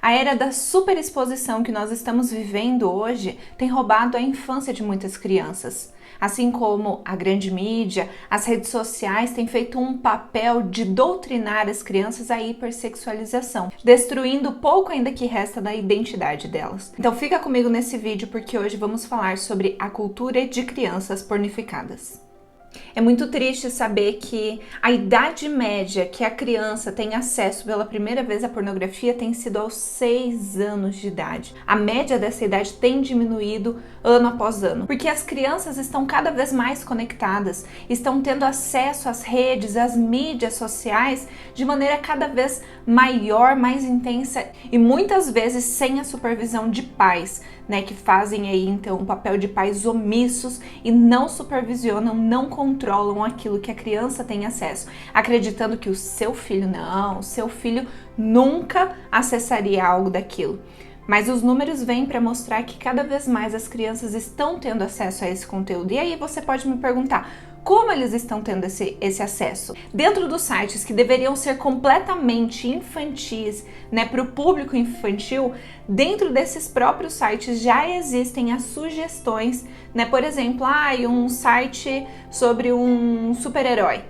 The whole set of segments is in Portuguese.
A era da superexposição que nós estamos vivendo hoje tem roubado a infância de muitas crianças. Assim como a grande mídia, as redes sociais têm feito um papel de doutrinar as crianças à hipersexualização, destruindo o pouco ainda que resta da identidade delas. Então fica comigo nesse vídeo porque hoje vamos falar sobre a cultura de crianças pornificadas. É muito triste saber que a idade média que a criança tem acesso pela primeira vez à pornografia tem sido aos 6 anos de idade. A média dessa idade tem diminuído ano após ano, porque as crianças estão cada vez mais conectadas, estão tendo acesso às redes, às mídias sociais de maneira cada vez maior, mais intensa e muitas vezes sem a supervisão de pais, que fazem aí então o papel de pais omissos e não supervisionam, não controlam aquilo que a criança tem acesso, acreditando que o seu filho nunca acessaria algo daquilo. Mas os números vêm para mostrar que cada vez mais as crianças estão tendo acesso a esse conteúdo. E aí você pode me perguntar, como eles estão tendo esse acesso? Dentro dos sites que deveriam ser completamente infantis, para o público infantil, dentro desses próprios sites já existem as sugestões, por exemplo, um site sobre um super-herói,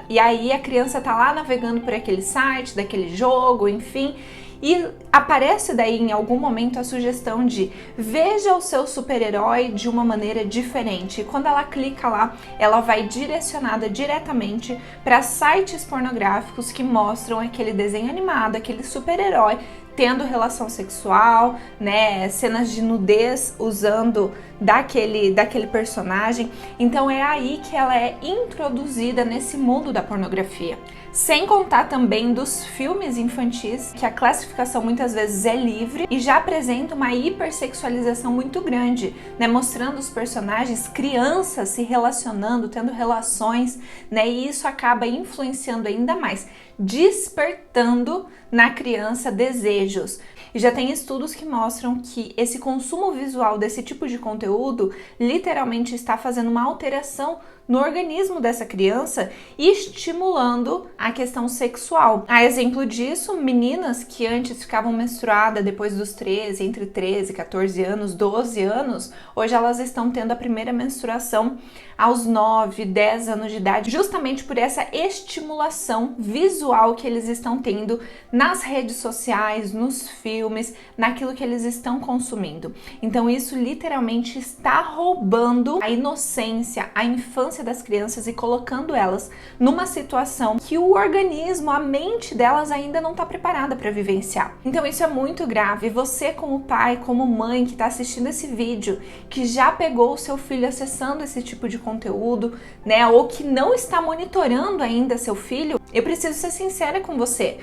E aí a criança tá lá navegando por aquele site, daquele jogo, enfim, e aparece daí em algum momento a sugestão de veja o seu super-herói de uma maneira diferente. E quando ela clica lá, ela vai direcionada diretamente para sites pornográficos que mostram aquele desenho animado, aquele super-herói tendo relação sexual, cenas de nudez usando daquele personagem. Então é aí que ela é introduzida nesse mundo da pornografia. Sem contar também dos filmes infantis, que a classificação muitas vezes é livre e já apresenta uma hipersexualização muito grande, mostrando os personagens crianças se relacionando, tendo relações, e isso acaba influenciando ainda mais, despertando na criança desejos. E já tem estudos que mostram que esse consumo visual desse tipo de conteúdo literalmente está fazendo uma alteração no organismo dessa criança e estimulando a questão sexual. A exemplo disso, meninas que antes ficavam menstruadas depois dos 13, entre 13, 14 anos, 12 anos, hoje elas estão tendo a primeira menstruação aos 9, 10 anos de idade, justamente por essa estimulação visual que eles estão tendo nas redes sociais, nos filmes, naquilo que eles estão consumindo. Então isso literalmente está roubando a inocência, a infância das crianças e colocando elas numa situação que o organismo, a mente delas ainda não está preparada para vivenciar. Então isso é muito grave. Você como pai, como mãe que está assistindo esse vídeo, que já pegou o seu filho acessando esse tipo de conteúdo, ou que não está monitorando ainda seu filho, eu preciso ser sincera com você.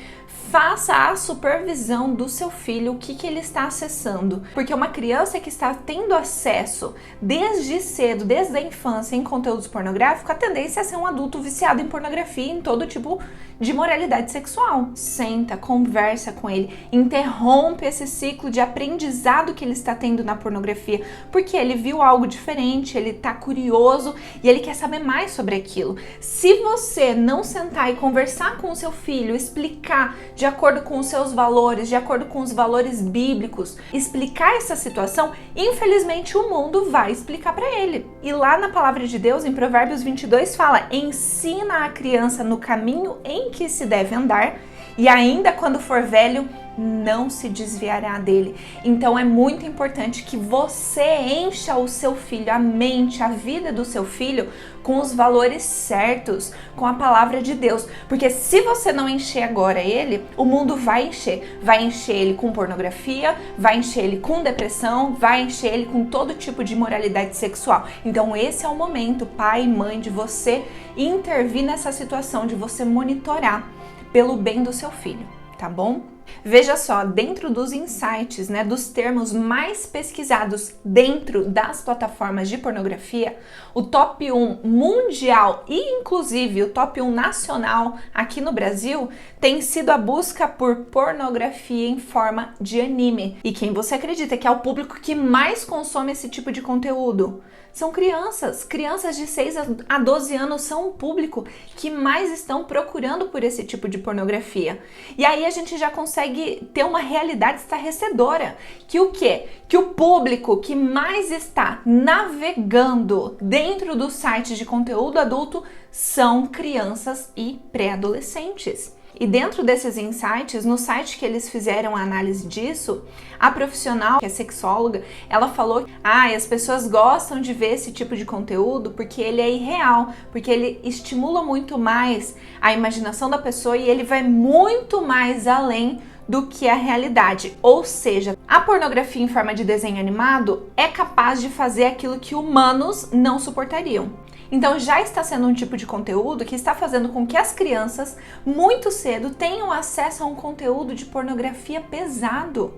Faça a supervisão do seu filho, o que ele está acessando. Porque uma criança que está tendo acesso desde cedo, desde a infância, em conteúdos pornográficos, a tendência é ser um adulto viciado em pornografia, em todo tipo de moralidade sexual. Senta, conversa com ele, interrompe esse ciclo de aprendizado que ele está tendo na pornografia, porque ele viu algo diferente, ele está curioso e ele quer saber mais sobre aquilo. Se você não sentar e conversar com o seu filho, explicar de acordo com os seus valores, de acordo com os valores bíblicos, explicar essa situação, infelizmente o mundo vai explicar para ele. E lá na palavra de Deus, em Provérbios 22, fala: ensina a criança no caminho em que se deve andar, e ainda quando for velho, não se desviará dele. Então é muito importante que você encha o seu filho, a mente, a vida do seu filho com os valores certos, com a palavra de Deus. Porque se você não encher agora ele, o mundo vai encher. Vai encher ele com pornografia, vai encher ele com depressão, vai encher ele com todo tipo de imoralidade sexual. Então esse é o momento, pai e mãe, de você intervir nessa situação, de você monitorar pelo bem do seu filho, tá bom? Veja só, dentro dos insights, dos termos mais pesquisados dentro das plataformas de pornografia, o top 1 mundial e inclusive o top 1 nacional aqui no Brasil tem sido a busca por pornografia em forma de anime. E quem você acredita que é o público que mais consome esse tipo de conteúdo? São crianças. Crianças de 6 a 12 anos são o público que mais estão procurando por esse tipo de pornografia. E aí a gente já consegue consegue ter uma realidade estarrecedora. Que o quê? Que o público que mais está navegando dentro do site de conteúdo adulto são crianças e pré-adolescentes. E dentro desses insights, no site que eles fizeram a análise disso, a profissional, que é sexóloga, ela falou que as pessoas gostam de ver esse tipo de conteúdo porque ele é irreal, porque ele estimula muito mais a imaginação da pessoa e ele vai muito mais além do que a realidade. Ou seja, a pornografia em forma de desenho animado é capaz de fazer aquilo que humanos não suportariam. Então já está sendo um tipo de conteúdo que está fazendo com que as crianças, muito cedo, tenham acesso a um conteúdo de pornografia pesado.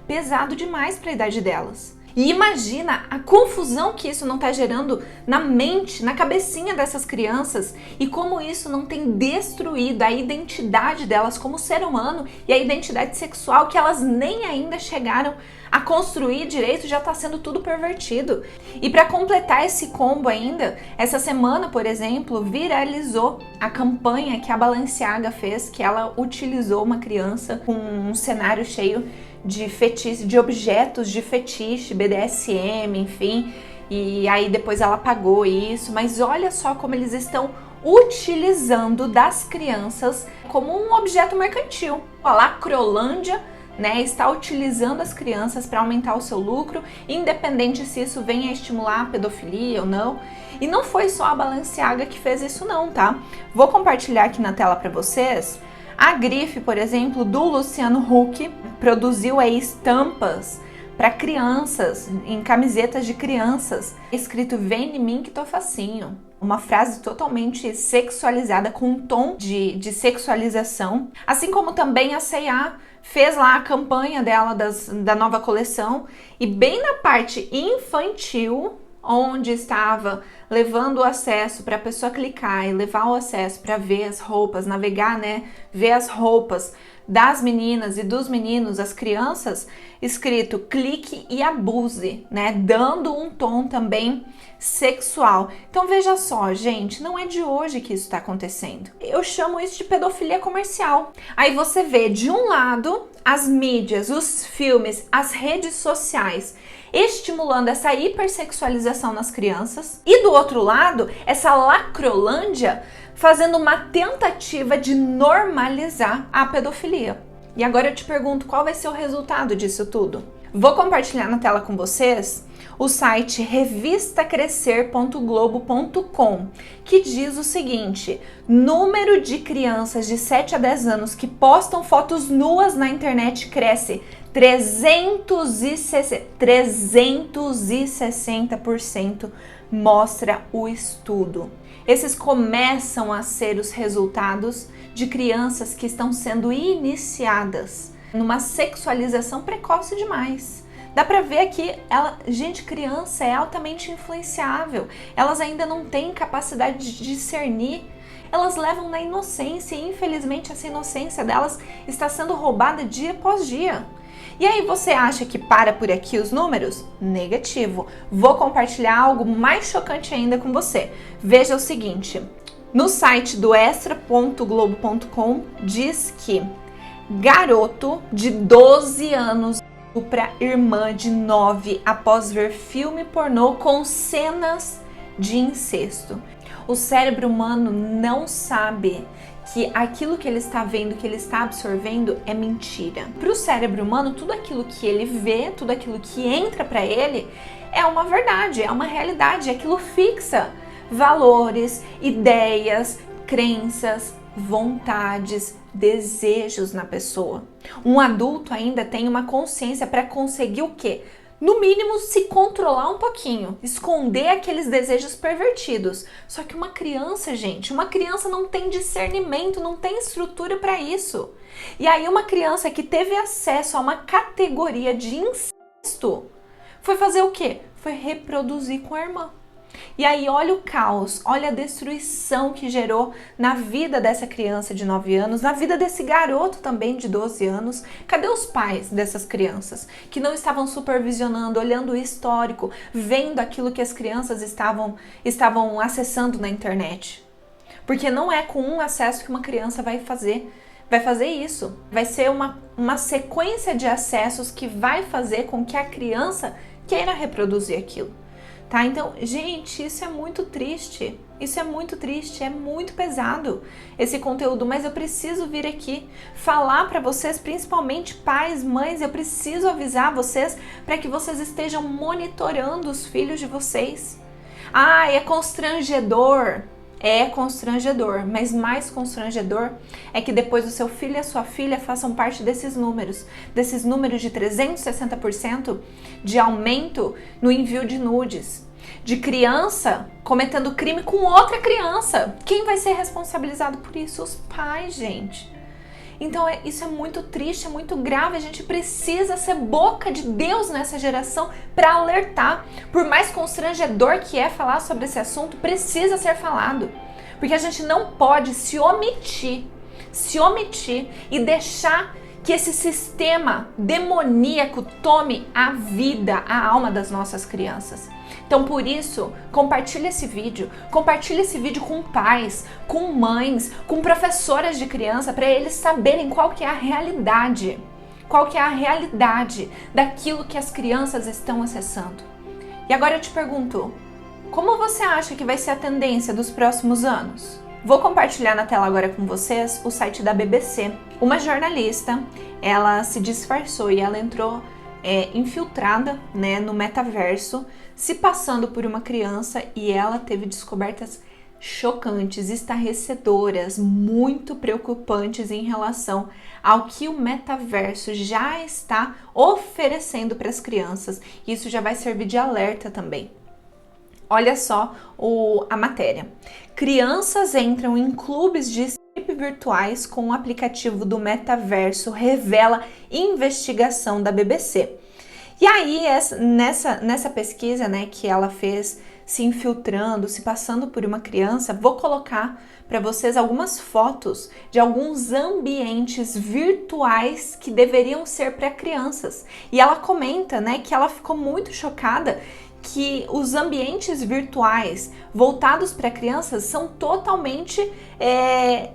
Pesado demais para a idade delas. E imagina a confusão que isso não está gerando na mente, na cabecinha dessas crianças e como isso não tem destruído a identidade delas como ser humano e a identidade sexual que elas nem ainda chegaram a construir direito, já está sendo tudo pervertido. E para completar esse combo ainda, essa semana, por exemplo, viralizou a campanha que a Balenciaga fez, que ela utilizou uma criança com um cenário cheio de fetiche, de objetos de fetiche, BDSM, enfim, e aí depois ela apagou isso, mas olha só como eles estão utilizando das crianças como um objeto mercantil. A Lacrolândia, né, está utilizando as crianças para aumentar o seu lucro, independente se isso venha a estimular a pedofilia ou não. E não foi só a Balenciaga que fez isso não, tá? Vou compartilhar aqui na tela para vocês. A grife, por exemplo, do Luciano Huck, produziu aí estampas para crianças, em camisetas de crianças, escrito "Vem em mim que tô facinho". Uma frase totalmente sexualizada, com um tom de sexualização. Assim como também a C&A fez lá a campanha dela da nova coleção, e bem na parte infantil, onde estava levando o acesso para a pessoa clicar e levar o acesso para ver as roupas, navegar, né, ver as roupas das meninas e dos meninos, as crianças, escrito "clique e abuse", né, dando um tom também sexual. Então veja só, gente, não é de hoje que isso está acontecendo. Eu chamo isso de pedofilia comercial. Aí você vê, de um lado, as mídias, os filmes, as redes sociais estimulando essa hipersexualização nas crianças, e do outro lado, essa Lacrolândia fazendo uma tentativa de normalizar a pedofilia. E agora eu te pergunto, qual vai ser o resultado disso tudo? Vou compartilhar na tela com vocês o site revistacrescer.globo.com, que diz o seguinte: número de crianças de 7 a 10 anos que postam fotos nuas na internet cresce 360%, mostra o estudo. Esses começam a ser os resultados de crianças que estão sendo iniciadas numa sexualização precoce demais. Dá pra ver que gente, criança é altamente influenciável. Elas ainda não têm capacidade de discernir. Elas levam na inocência e infelizmente essa inocência delas está sendo roubada dia após dia. E aí você acha que para por aqui os números? Negativo. Vou compartilhar algo mais chocante ainda com você. Veja o seguinte, no site do extra.globo.com diz que garoto de 12 anos para irmã de 9 após ver filme pornô com cenas de incesto. O cérebro humano não sabe que aquilo que ele está vendo, que ele está absorvendo é mentira. Para o cérebro humano, tudo aquilo que ele vê, tudo aquilo que entra para ele é uma verdade, é uma realidade, aquilo fixa valores, ideias, crenças, vontades, desejos na pessoa. Um adulto ainda tem uma consciência para conseguir o quê? No mínimo, se controlar um pouquinho, esconder aqueles desejos pervertidos. Só que uma criança, gente, uma criança não tem discernimento, não tem estrutura para isso. E aí uma criança que teve acesso a uma categoria de incesto foi fazer o quê? Foi reproduzir com a irmã. E aí olha o caos, olha a destruição que gerou na vida dessa criança de 9 anos, na vida desse garoto também de 12 anos. Cadê os pais dessas crianças que não estavam supervisionando, olhando o histórico, vendo aquilo que as crianças estavam acessando na internet? Porque não é com um acesso que uma criança vai fazer vai fazer isso. Vai ser uma sequência de acessos que vai fazer com que a criança queira reproduzir aquilo. Tá? Então, gente, isso é muito triste. Isso é muito triste, é muito pesado esse conteúdo, mas eu preciso vir aqui falar para vocês, principalmente pais, mães, eu preciso avisar vocês para que vocês estejam monitorando os filhos de vocês. Ah, é constrangedor. É constrangedor, mas mais constrangedor é que depois o seu filho e a sua filha façam parte desses números de 360% de aumento no envio de nudes, de criança cometendo crime com outra criança. Quem vai ser responsabilizado por isso? Os pais, gente. Então isso é muito triste, é muito grave, a gente precisa ser boca de Deus nessa geração para alertar. Por mais constrangedor que é falar sobre esse assunto, precisa ser falado. Porque a gente não pode se omitir e deixar que esse sistema demoníaco tome a vida, a alma das nossas crianças. Então, por isso, compartilhe esse vídeo com pais, com mães, com professoras de criança, para eles saberem qual que é a realidade daquilo que as crianças estão acessando. E agora eu te pergunto, como você acha que vai ser a tendência dos próximos anos? Vou compartilhar na tela agora com vocês o site da BBC. Uma jornalista, ela se disfarçou e ela entrou infiltrada, né, no metaverso, se passando por uma criança, e ela teve descobertas chocantes, estarrecedoras, muito preocupantes em relação ao que o metaverso já está oferecendo para as crianças. Isso já vai servir de alerta também. Olha só a matéria. Crianças entram em clubes de strip virtuais com o aplicativo do metaverso, revela investigação da BBC. E aí, nessa pesquisa, né, que ela fez, se infiltrando, se passando por uma criança, vou colocar para vocês algumas fotos de alguns ambientes virtuais que deveriam ser para crianças. E ela comenta, né, que ela ficou muito chocada que os ambientes virtuais voltados para crianças são totalmente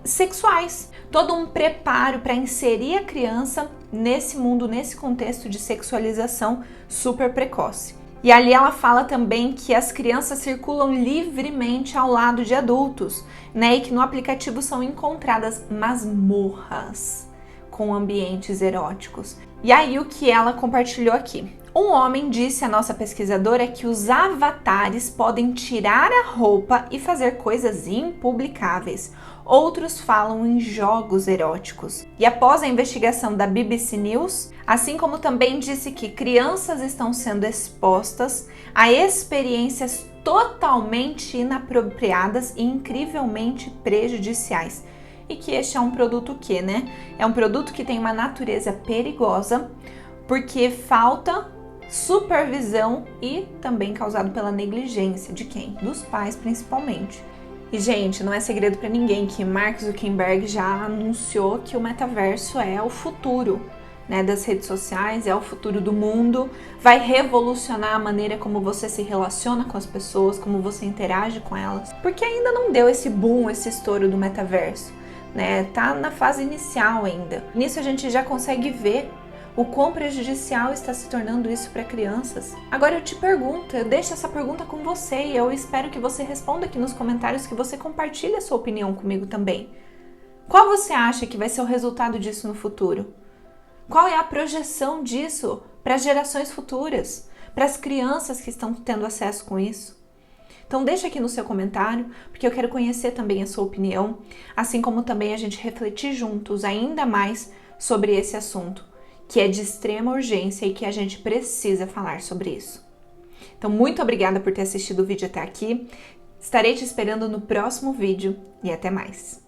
sexuais. Todo um preparo para inserir a criança nesse mundo, nesse contexto de sexualização super precoce. E ali ela fala também que as crianças circulam livremente ao lado de adultos, né? E que no aplicativo são encontradas masmorras com ambientes eróticos. E aí o que ela compartilhou aqui? Um homem disse à nossa pesquisadora que os avatares podem tirar a roupa e fazer coisas impublicáveis. Outros falam em jogos eróticos. E após a investigação da BBC News, assim como também disse que crianças estão sendo expostas a experiências totalmente inapropriadas e incrivelmente prejudiciais. E que este é um produto que, né? É um produto que tem uma natureza perigosa, porque falta supervisão e também causado pela negligência de quem? Dos pais, principalmente. E, gente, não é segredo para ninguém que Mark Zuckerberg já anunciou que o metaverso é o futuro, né, das redes sociais, é o futuro do mundo, vai revolucionar a maneira como você se relaciona com as pessoas, como você interage com elas, porque ainda não deu esse boom, esse estouro do metaverso, né? Tá na fase inicial ainda. Nisso a gente já consegue ver o quão prejudicial está se tornando isso para crianças. Agora eu te pergunto, eu deixo essa pergunta com você e eu espero que você responda aqui nos comentários, que você compartilhe a sua opinião comigo também. Qual você acha que vai ser o resultado disso no futuro? Qual é a projeção disso para as gerações futuras, para as crianças que estão tendo acesso com isso? Então deixa aqui no seu comentário, porque eu quero conhecer também a sua opinião, assim como também a gente refletir juntos ainda mais sobre esse assunto, que é de extrema urgência e que a gente precisa falar sobre isso. Então, muito obrigada por ter assistido o vídeo até aqui. Estarei te esperando no próximo vídeo e até mais!